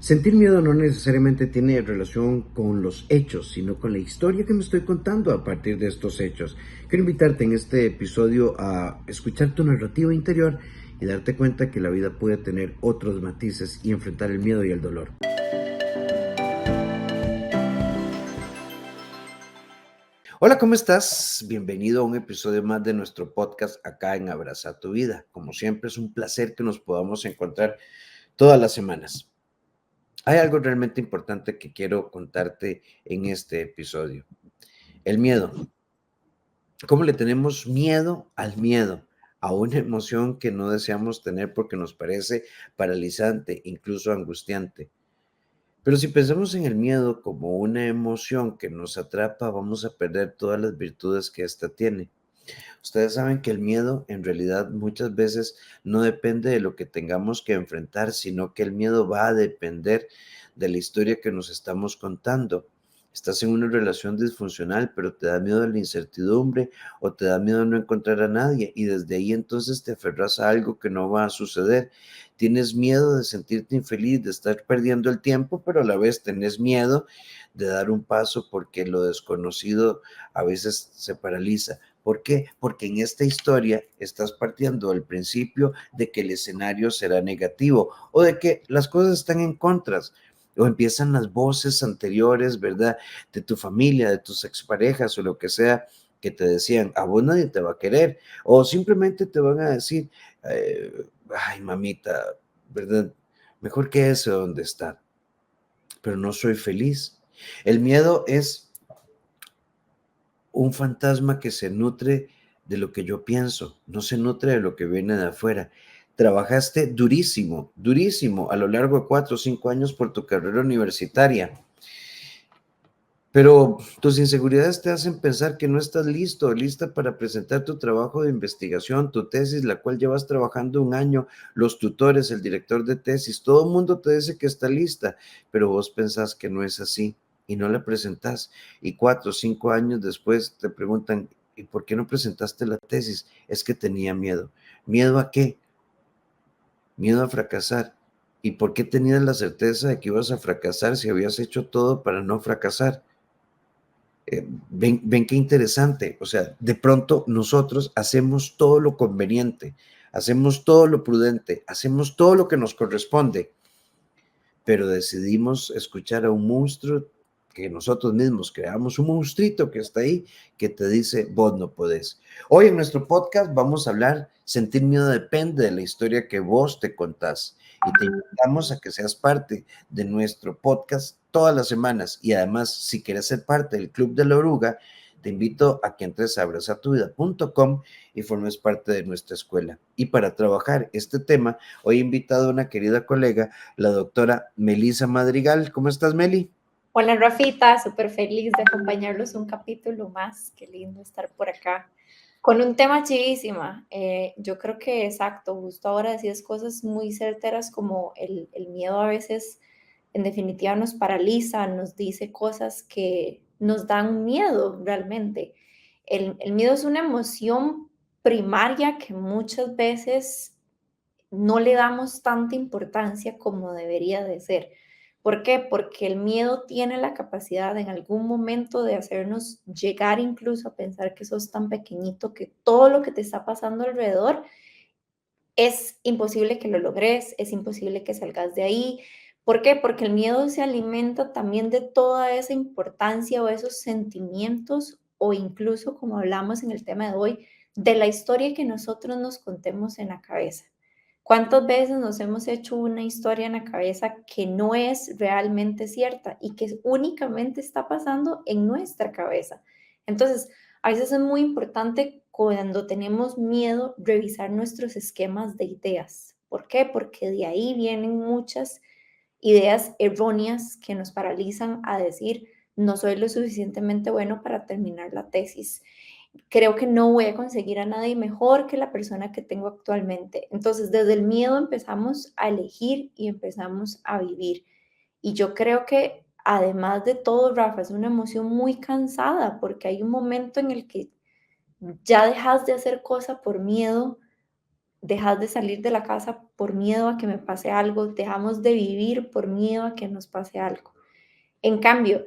Sentir miedo no necesariamente tiene relación con los hechos, sino con la historia que me estoy contando a partir de estos hechos. Quiero invitarte en este episodio a escuchar tu narrativa interior y darte cuenta que la vida puede tener otros matices y enfrentar el miedo y el dolor. Hola, ¿cómo estás? Bienvenido a un episodio más de nuestro podcast acá en Abraza tu Vida. Como siempre, es un placer que nos podamos encontrar todas las semanas. Hay algo realmente importante que quiero contarte en este episodio. El miedo. ¿Cómo le tenemos miedo al miedo? A una emoción que no deseamos tener porque nos parece paralizante, incluso angustiante. Pero si pensamos en el miedo como una emoción que nos atrapa, vamos a perder todas las virtudes que ésta tiene. Ustedes saben que el miedo en realidad muchas veces no depende de lo que tengamos que enfrentar, sino que el miedo va a depender de la historia que nos estamos contando. Estás en una relación disfuncional, pero te da miedo la incertidumbre o te da miedo no encontrar a nadie y desde ahí entonces te aferras a algo que no va a suceder. Tienes miedo de sentirte infeliz, de estar perdiendo el tiempo, pero a la vez tenés miedo de dar un paso porque lo desconocido a veces se paraliza. ¿Por qué? Porque en esta historia estás partiendo del principio de que el escenario será negativo o de que las cosas están en contras o empiezan las voces anteriores, ¿verdad? De tu familia, de tus exparejas o lo que sea que te decían, a vos nadie te va a querer o simplemente te van a decir, ay mamita, ¿verdad? Mejor que ese donde está, pero no soy feliz. El miedo es un fantasma que se nutre de lo que yo pienso, no se nutre de lo que viene de afuera. Trabajaste durísimo, durísimo a lo largo de 4 o 5 años por tu carrera universitaria, pero tus inseguridades te hacen pensar que no estás listo o lista para presentar tu trabajo de investigación, tu tesis, la cual llevas trabajando un año, los tutores, el director de tesis, todo el mundo te dice que está lista, pero vos pensás que no es así y no la presentás. Y 4 o 5 años después te preguntan, ¿y por qué no presentaste la tesis? Es que tenía miedo. ¿Miedo a qué? Miedo a fracasar. ¿Y por qué tenías la certeza de que ibas a fracasar si habías hecho todo para no fracasar? Ven qué interesante, o sea, de pronto nosotros hacemos todo lo conveniente, hacemos todo lo prudente, hacemos todo lo que nos corresponde, pero decidimos escuchar a un monstruo que nosotros mismos creamos, un monstruito que está ahí, que te dice, vos no podés. Hoy en nuestro podcast vamos a hablar, sentir miedo depende de la historia que vos te contás. Y te invitamos a que seas parte de nuestro podcast todas las semanas. Y además, si quieres ser parte del Club de la Oruga, te invito a que entres a abrazatuvida.com y formes parte de nuestra escuela. Y para trabajar este tema, hoy he invitado a una querida colega, la doctora Melisa Madrigal. ¿Cómo estás, Meli? Hola Rafita, súper feliz de acompañarlos un capítulo más. Qué lindo estar por acá con un tema chivísima. Yo creo que exacto, justo ahora decías cosas muy certeras como el miedo a veces en definitiva nos paraliza, nos dice cosas que nos dan miedo realmente. El miedo es una emoción primaria que muchas veces no le damos tanta importancia como debería de ser. ¿Por qué? Porque el miedo tiene la capacidad en algún momento de hacernos llegar incluso a pensar que sos tan pequeñito que todo lo que te está pasando alrededor es imposible que lo logres, es imposible que salgas de ahí. ¿Por qué? Porque el miedo se alimenta también de toda esa importancia o esos sentimientos o incluso, como hablamos en el tema de hoy, de la historia que nosotros nos contemos en la cabeza. ¿Cuántas veces nos hemos hecho una historia en la cabeza que no es realmente cierta y que únicamente está pasando en nuestra cabeza? Entonces, a veces es muy importante cuando tenemos miedo revisar nuestros esquemas de ideas. ¿Por qué? Porque de ahí vienen muchas ideas erróneas que nos paralizan a decir, no soy lo suficientemente bueno para terminar la tesis. Creo que no voy a conseguir a nadie mejor que la persona que tengo actualmente. Entonces, desde el miedo empezamos a elegir y empezamos a vivir. Y yo creo que además de todo, Rafa, es una emoción muy cansada porque hay un momento en el que ya dejas de hacer cosas por miedo dejas de salir de la casa por miedo a que me pase algo, dejamos de vivir por miedo a que nos pase algo. En cambio,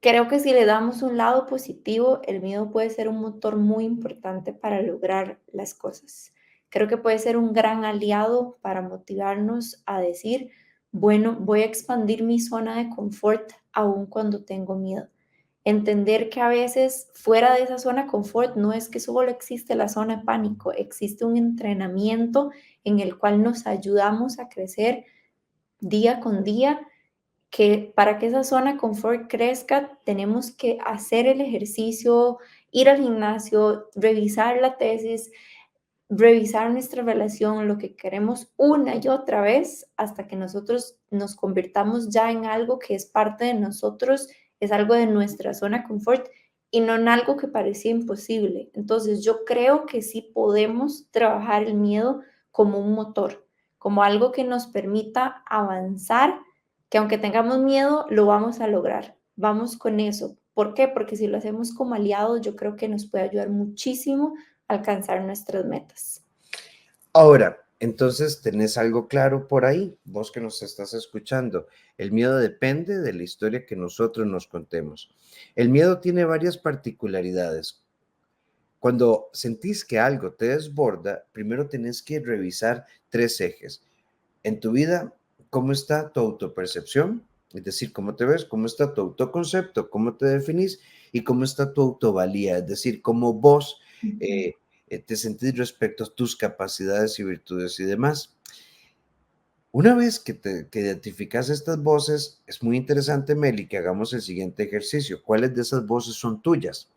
creo que si le damos un lado positivo, el miedo puede ser un motor muy importante para lograr las cosas. Creo que puede ser un gran aliado para motivarnos a decir, bueno, voy a expandir mi zona de confort aun cuando tengo miedo. Entender que a veces fuera de esa zona de confort no es que solo existe la zona de pánico, existe un entrenamiento en el cual nos ayudamos a crecer día con día, que para que esa zona de confort crezca tenemos que hacer el ejercicio, ir al gimnasio, revisar la tesis, revisar nuestra relación, lo que queremos una y otra vez hasta que nosotros nos convirtamos ya en algo que es parte de nosotros, es algo de nuestra zona de confort y no en algo que parecía imposible. Entonces yo creo que sí podemos trabajar el miedo como un motor, como algo que nos permita avanzar, que aunque tengamos miedo, lo vamos a lograr. Vamos con eso. ¿Por qué? Porque si lo hacemos como aliados, yo creo que nos puede ayudar muchísimo alcanzar nuestras metas. Ahora, entonces tenés algo claro por ahí, vos que nos estás escuchando. El miedo depende de la historia que nosotros nos contemos. El miedo tiene varias particularidades. Cuando sentís que algo te desborda, primero tenés que revisar tres ejes. En tu vida, ¿cómo está tu autopercepción? Es decir, ¿cómo te ves? ¿Cómo está tu autoconcepto? ¿Cómo te definís? Y cómo está tu autovalía, es decir, cómo vos Ujú, eh, te sentís respecto a tus capacidades y virtudes y demás. Una vez que identificas estas voces, es muy interesante, Meli, que hagamos el siguiente ejercicio. ¿Cuáles de esas voces son tuyas?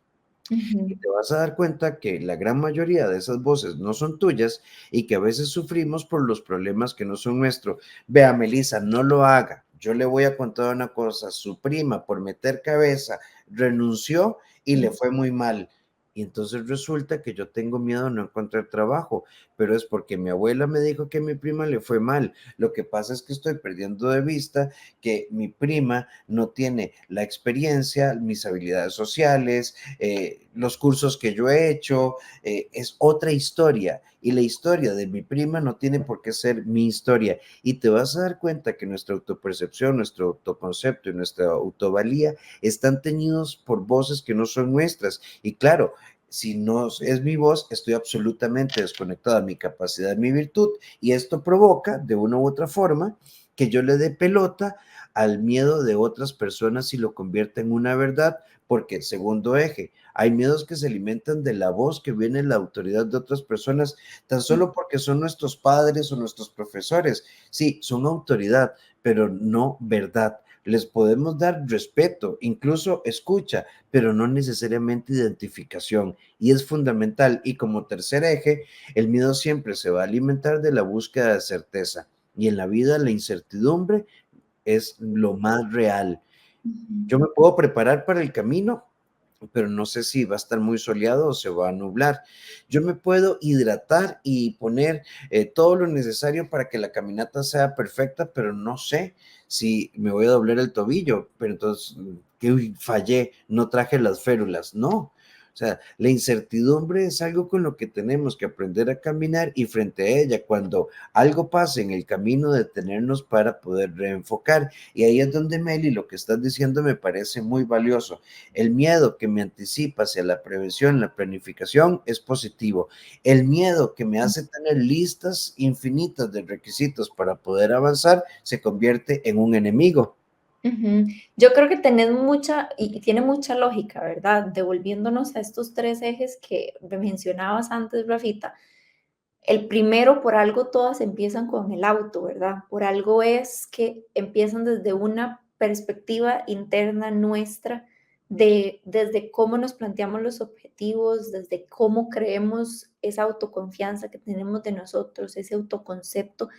Y ujú, te vas a dar cuenta que la gran mayoría de esas voces no son tuyas y que a veces sufrimos por los problemas que no son nuestros. Vea, Melissa, no lo haga. Yo le voy a contar una cosa. Su prima, por meter cabeza, renunció y le sí, fue muy mal. Y entonces resulta que yo tengo miedo a no encontrar trabajo, pero es porque mi abuela me dijo que a mi prima le fue mal. Lo que pasa es que estoy perdiendo de vista que mi prima no tiene la experiencia, mis habilidades sociales, los cursos que yo he hecho, es otra historia y la historia de mi prima no tiene por qué ser mi historia y te vas a dar cuenta que nuestra autopercepción, nuestro autoconcepto y nuestra autovalía están teñidos por voces que no son nuestras y claro, si no es mi voz, estoy absolutamente desconectado a mi capacidad, a mi virtud y esto provoca de una u otra forma que yo le dé pelota al miedo de otras personas y lo convierta en una verdad, porque el segundo eje, hay miedos que se alimentan de la voz que viene de la autoridad de otras personas, tan solo porque son nuestros padres o nuestros profesores. Sí, son autoridad, pero no verdad. Les podemos dar respeto, incluso escucha, pero no necesariamente identificación. Y es fundamental. Y como tercer eje, el miedo siempre se va a alimentar de la búsqueda de certeza. Y en la vida la incertidumbre es lo más real. ujú, Yo me puedo preparar para el camino, pero no sé si va a estar muy soleado o se va a nublar. Yo me puedo hidratar y poner todo lo necesario para que la caminata sea perfecta, pero no sé si me voy a doblar el tobillo, pero entonces, que fallé, no traje las férulas, no. O sea, la incertidumbre es algo con lo que tenemos que aprender a caminar y frente a ella, cuando algo pase en el camino, detenernos para poder reenfocar. Y ahí es donde, Meli, lo que estás diciendo me parece muy valioso. El miedo que me anticipa hacia la prevención, la planificación, es positivo. El miedo que me hace tener listas infinitas de requisitos para poder avanzar se convierte en un enemigo. ujú. Yo creo que tenés mucha, y tiene mucha lógica, ¿verdad? Devolviéndonos a estos tres ejes que mencionabas antes, Rafita. El primero, por algo todas empiezan con el auto, ¿verdad? Por algo es que empiezan desde una perspectiva interna nuestra, desde cómo nos planteamos los objetivos, desde cómo creemos esa autoconfianza que tenemos de nosotros, ese autoconcepto,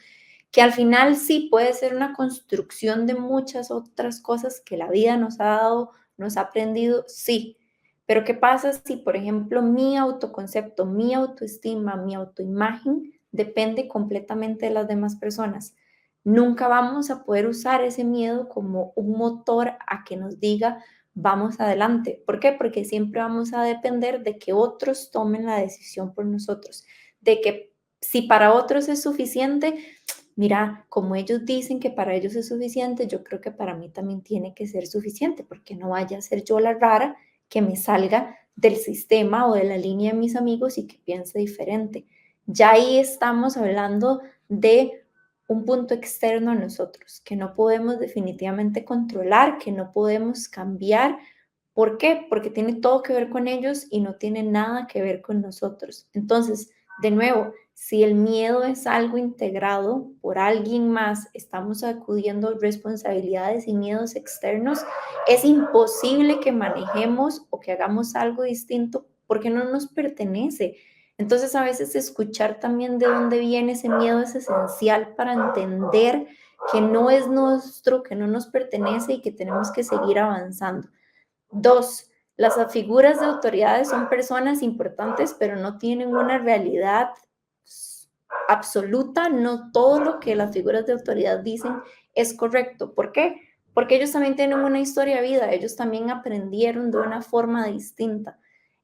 que al final sí puede ser una construcción de muchas otras cosas que la vida nos ha dado, nos ha aprendido, sí. Pero ¿qué pasa si, por ejemplo, mi autoconcepto, mi autoestima, mi autoimagen depende completamente de las demás personas? Nunca vamos a poder usar ese miedo como un motor a que nos diga, vamos adelante. ¿Por qué? Porque siempre vamos a depender de que otros tomen la decisión por nosotros, de que Si para otros es suficiente, mira, como ellos dicen que para ellos es suficiente, yo creo que para mí también tiene que ser suficiente, porque no vaya a ser yo la rara que me salga del sistema o de la línea de mis amigos y que piense diferente. Ya ahí estamos hablando de un punto externo a nosotros, que no podemos definitivamente controlar, que no podemos cambiar. ¿Por qué? Porque tiene todo que ver con ellos y no tiene nada que ver con nosotros. Entonces, de nuevo, si el miedo es algo integrado por alguien más, estamos acudiendo responsabilidades y miedos externos, es imposible que manejemos o que hagamos algo distinto porque no nos pertenece. Entonces, a veces escuchar también de dónde viene ese miedo es esencial para entender que no es nuestro, que no nos pertenece y que tenemos que seguir avanzando. Dos, las figuras de autoridades son personas importantes, pero no tienen una realidad absoluta. No todo lo que las figuras de autoridad dicen es correcto. ¿Por qué? Porque ellos también tienen una historia de vida, ellos también aprendieron de una forma distinta.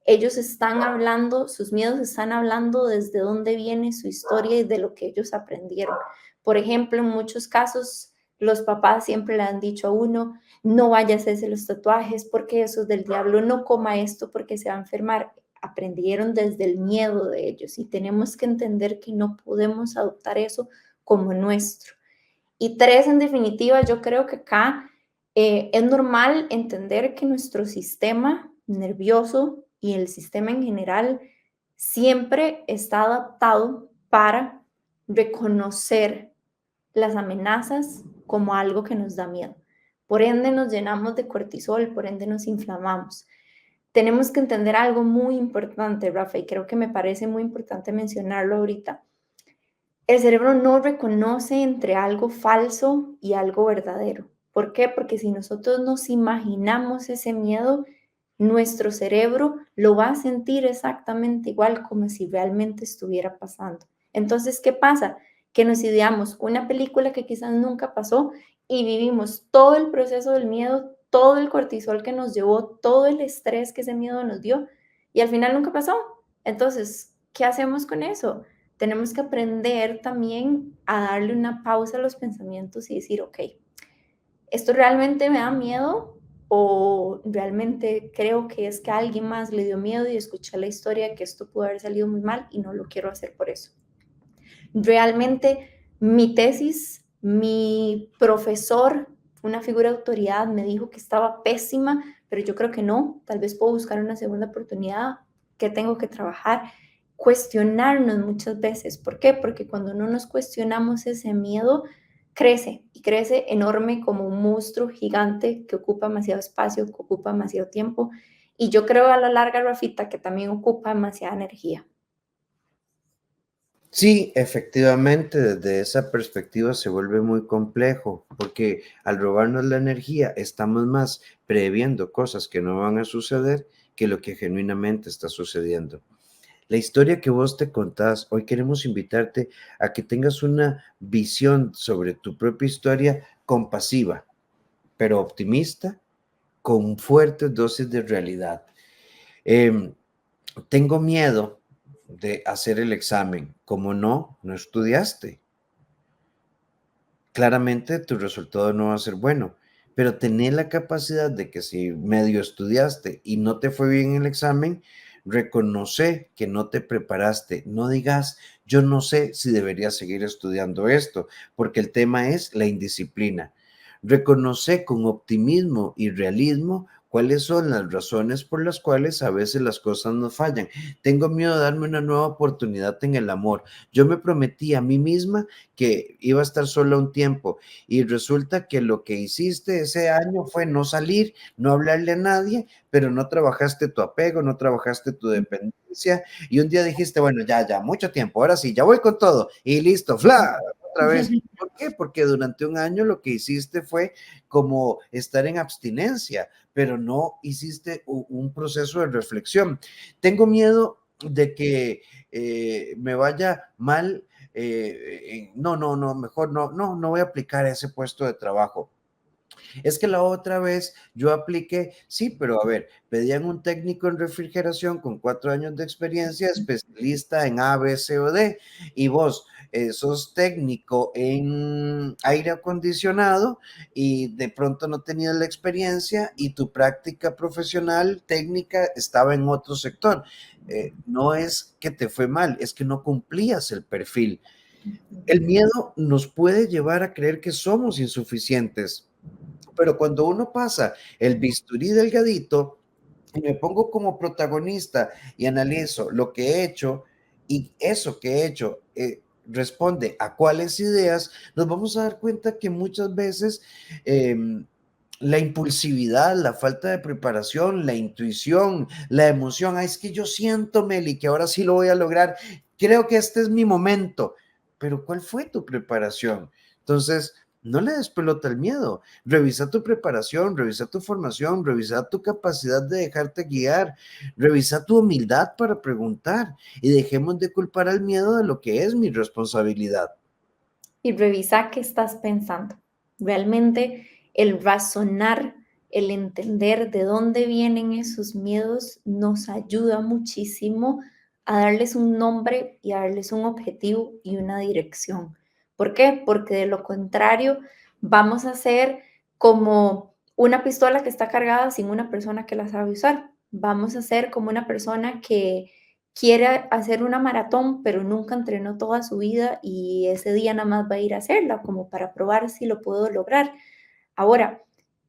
Ellos están hablando, sus miedos están hablando desde dónde viene su historia y de lo que ellos aprendieron. Por ejemplo, en muchos casos, los papás siempre le han dicho a uno, no vaya a hacerse los tatuajes porque eso es del diablo, no coma esto porque se va a enfermar. Aprendieron desde el miedo de ellos y tenemos que entender que no podemos adoptar eso como nuestro. Y tres, en definitiva, yo creo que acá es normal entender que nuestro sistema nervioso y el sistema en general siempre está adaptado para reconocer las amenazas como algo que nos da miedo. Por ende nos llenamos de cortisol, por ende nos inflamamos. Tenemos que entender algo muy importante, Rafa, y creo que me parece muy importante mencionarlo ahorita. El cerebro no reconoce entre algo falso y algo verdadero. ¿Por qué? Porque si nosotros nos imaginamos ese miedo, nuestro cerebro lo va a sentir exactamente igual como si realmente estuviera pasando. Entonces, ¿qué pasa? Que nos ideamos una película que quizás nunca pasó y vivimos todo el proceso del miedo, todo el cortisol que nos llevó, todo el estrés que ese miedo nos dio y al final nunca pasó. Entonces, ¿qué hacemos con eso? Tenemos que aprender también a darle una pausa a los pensamientos y decir, ok, ¿esto realmente me da miedo? ¿O realmente creo que es que a alguien más le dio miedo y escuché la historia que esto pudo haber salido muy mal y no lo quiero hacer por eso? Realmente mi tesis, mi profesor, una figura de autoridad, me dijo que estaba pésima, pero yo creo que no, tal vez puedo buscar una segunda oportunidad, que tengo que trabajar, cuestionarnos muchas veces. ¿Por qué? Porque cuando no nos cuestionamos ese miedo, crece y crece enorme como un monstruo gigante que ocupa demasiado espacio, que ocupa demasiado tiempo. Y yo creo a la larga, Rafita, que también ocupa demasiada energía. Sí, efectivamente, desde esa perspectiva se vuelve muy complejo, porque al robarnos la energía estamos más previendo cosas que no van a suceder que lo que genuinamente está sucediendo. La historia que vos te contás, hoy queremos invitarte a que tengas una visión sobre tu propia historia compasiva, pero optimista, con fuertes dosis de realidad. Em, Tengo miedo de hacer el examen. Como no, no estudiaste. Claramente tu resultado no va a ser bueno, pero tener la capacidad de que si medio estudiaste y no te fue bien el examen, reconoce que no te preparaste. No digas, yo no sé si debería seguir estudiando esto, porque el tema es la indisciplina. Reconoce con optimismo y realismo cuáles son las razones por las cuales a veces las cosas nos fallan. Tengo miedo de darme una nueva oportunidad en el amor. Yo me prometí a mí misma que iba a estar sola un tiempo y resulta que lo que hiciste ese año fue no salir, no hablarle a nadie, pero no trabajaste tu apego, no trabajaste tu dependencia y un día dijiste, bueno, ya, mucho tiempo, ahora sí, ya voy con todo y listo, fla, otra vez. ¿Por qué? Porque durante un año lo que hiciste fue como estar en abstinencia, pero no hiciste un proceso de reflexión. Tengo miedo de que me vaya mal. No, mejor no voy a aplicar ese puesto de trabajo. Es que la otra vez yo apliqué, sí, pero a ver, pedían un técnico en refrigeración con 4 años de experiencia, especialista en A, B, C o D, y vos sos técnico en aire acondicionado y de pronto no tenías la experiencia y tu práctica profesional técnica estaba en otro sector. No es que te fue mal, es que no cumplías el perfil. El miedo nos puede llevar a creer que somos insuficientes, pero cuando uno pasa el bisturí delgadito y me pongo como protagonista y analizo lo que he hecho y eso que he hecho responde a cuáles ideas, nos vamos a dar cuenta que muchas veces la impulsividad, la falta de preparación, la intuición, la emoción, es que yo siento, Meli, que ahora sí lo voy a lograr, creo que este es mi momento, pero ¿cuál fue tu preparación? Entonces, no le des pelota al miedo. Revisa tu preparación, revisa tu formación, revisa tu capacidad de dejarte guiar, revisa tu humildad para preguntar y dejemos de culpar al miedo de lo que es mi responsabilidad. Y revisa qué estás pensando. Realmente el razonar, el entender de dónde vienen esos miedos nos ayuda muchísimo a darles un nombre y a darles un objetivo y una dirección. ¿Por qué? Porque de lo contrario vamos a ser como una pistola que está cargada sin una persona que la sabe usar. Vamos a ser como una persona que quiere hacer una maratón, pero nunca entrenó toda su vida y ese día nada más va a ir a hacerla, como para probar si lo puedo lograr. Ahora,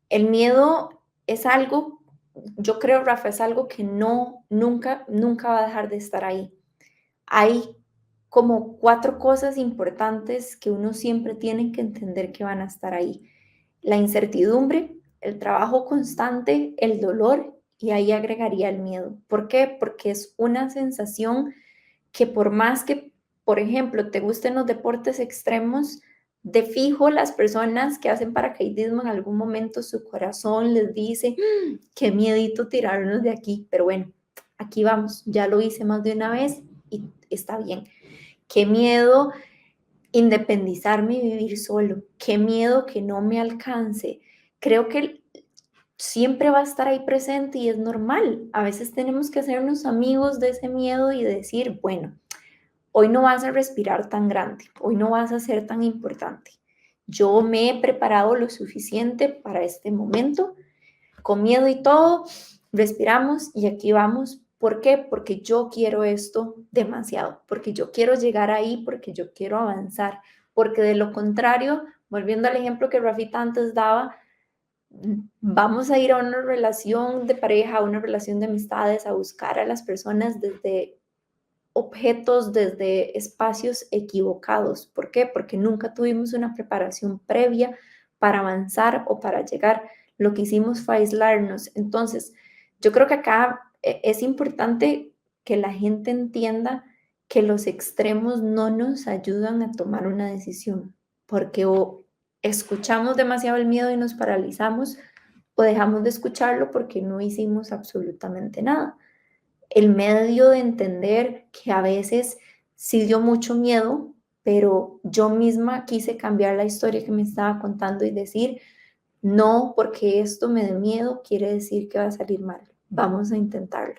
el miedo es algo, yo creo, Rafa, es algo que no, nunca, nunca va a dejar de estar ahí. Hay como 4 cosas importantes que uno siempre tiene que entender que van a estar ahí. La incertidumbre, el trabajo constante, el dolor y ahí agregaría el miedo. ¿Por qué? Porque es una sensación que por más que, por ejemplo, te gusten los deportes extremos, de fijo las personas que hacen paracaidismo en algún momento su corazón les dice, qué miedito tirarnos de aquí, pero bueno, aquí vamos, ya lo hice más de una vez y está bien. Qué miedo independizarme y vivir solo, qué miedo que no me alcance. Creo que siempre va a estar ahí presente y es normal. A veces tenemos que hacernos amigos de ese miedo y decir, bueno, hoy no vas a respirar tan grande, hoy no vas a ser tan importante. Yo me he preparado lo suficiente para este momento, con miedo y todo, respiramos y aquí vamos. ¿Por qué? Porque yo quiero esto demasiado, porque yo quiero llegar ahí, porque yo quiero avanzar, porque de lo contrario, volviendo al ejemplo que Rafita antes daba, vamos a ir a una relación de pareja, a una relación de amistades, a buscar a las personas desde objetos, desde espacios equivocados. ¿Por qué? Porque nunca tuvimos una preparación previa para avanzar o para llegar. Lo que hicimos fue aislarnos. Entonces, yo creo que acá es importante que la gente entienda que los extremos no nos ayudan a tomar una decisión, porque o escuchamos demasiado el miedo y nos paralizamos, o dejamos de escucharlo porque no hicimos absolutamente nada. El medio de entender que a veces sí dio mucho miedo, pero yo misma quise cambiar la historia que me estaba contando y decir, no, porque esto me dé miedo, quiere decir que va a salir mal. Vamos a intentarlo.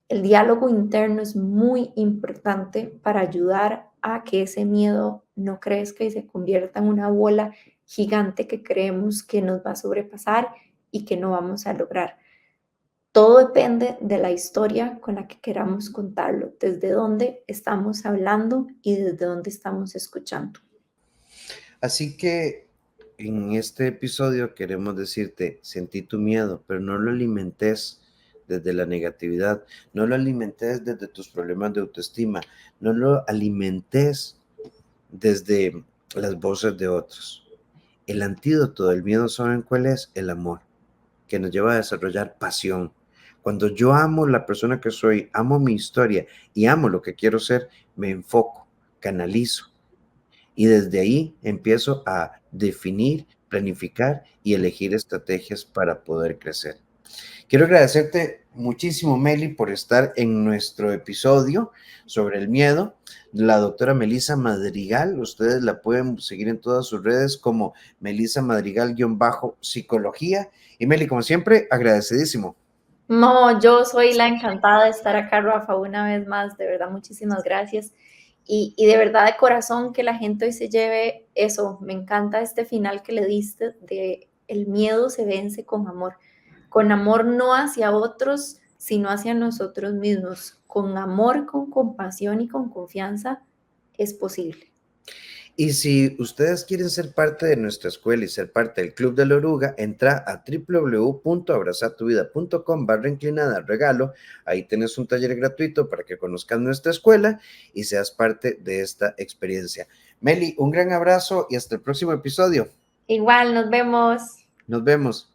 El diálogo interno es muy importante para ayudar a que ese miedo no crezca y se convierta en una bola gigante que creemos que nos va a sobrepasar y que no vamos a lograr. Todo depende de la historia con la que queramos contarlo, desde dónde estamos hablando y desde dónde estamos escuchando. Así que en este episodio queremos decirte, sentí tu miedo, pero no lo alimentes desde la negatividad, no lo alimentes desde tus problemas de autoestima, no lo alimentes desde las voces de otros. El antídoto del miedo, ¿saben cuál es? El amor, que nos lleva a desarrollar pasión. Cuando yo amo la persona que soy, amo mi historia y amo lo que quiero ser, me enfoco, canalizo y desde ahí empiezo a definir, planificar y elegir estrategias para poder crecer. Quiero agradecerte muchísimo, Meli, por estar en nuestro episodio sobre el miedo. La doctora Melissa Madrigal, ustedes la pueden seguir en todas sus redes como Melissa Madrigal-psicología. Y Meli, como siempre, agradecidísimo. No, yo soy la encantada de estar acá, Rafa, una vez más, de verdad, muchísimas gracias. Y de verdad, de corazón, que la gente hoy se lleve eso. Me encanta este final que le diste de el miedo se vence con amor no hacia otros, sino hacia nosotros mismos. Con amor, con compasión y con confianza es posible. Y si ustedes quieren ser parte de nuestra escuela y ser parte del Club de la Oruga, entra a www.abrazatuvida.com/inclinada regalo. Ahí tienes un taller gratuito para que conozcas nuestra escuela y seas parte de esta experiencia. Meli, un gran abrazo y hasta el próximo episodio. Igual, nos vemos. Nos vemos.